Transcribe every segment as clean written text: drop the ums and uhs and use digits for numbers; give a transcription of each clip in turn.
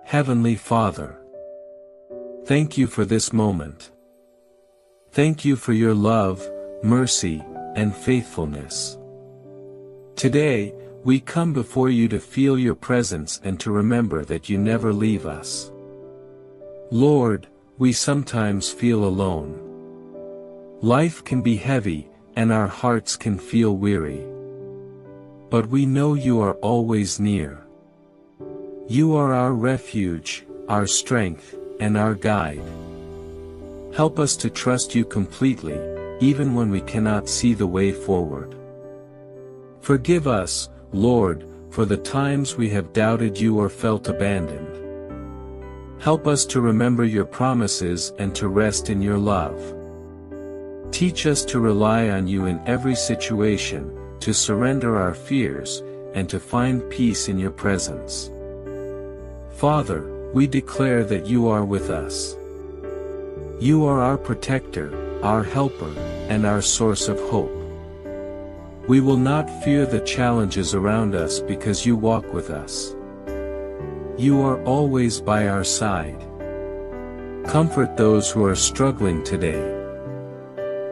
Heavenly Father, thank you for this moment. Thank you for your love, mercy, and faithfulness. Today, we come before you to feel your presence and to remember that you never leave us. Lord, we sometimes feel alone. Life can be heavy, and our hearts can feel weary. But we know you are always near. You are our refuge, our strength, and our guide. Help us to trust you completely, even when we cannot see the way forward. Forgive us, Lord, for the times we have doubted you or felt abandoned. Help us to remember your promises and to rest in your love. Teach us to rely on you in every situation, to surrender our fears, and to find peace in your presence. Father, we declare that you are with us. You are our protector, our helper, and our source of hope. We will not fear the challenges around us because you walk with us. You are always by our side. Comfort those who are struggling today.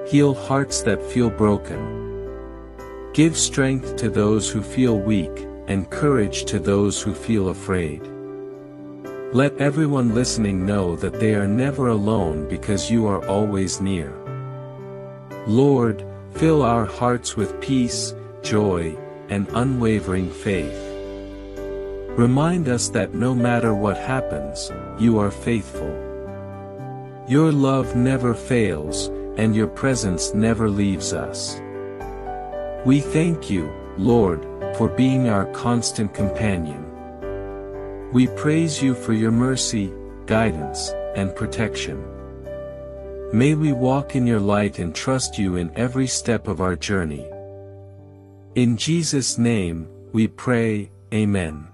Heal hearts that feel broken. Give strength to those who feel weak, and courage to those who feel afraid. Let everyone listening know that they are never alone because you are always near. Lord, fill our hearts with peace, joy, and unwavering faith. Remind us that no matter what happens, you are faithful. Your love never fails, and your presence never leaves us. We thank you, Lord, for being our constant companion. We praise you for your mercy, guidance, and protection. May we walk in your light and trust you in every step of our journey. In Jesus' name, we pray, Amen.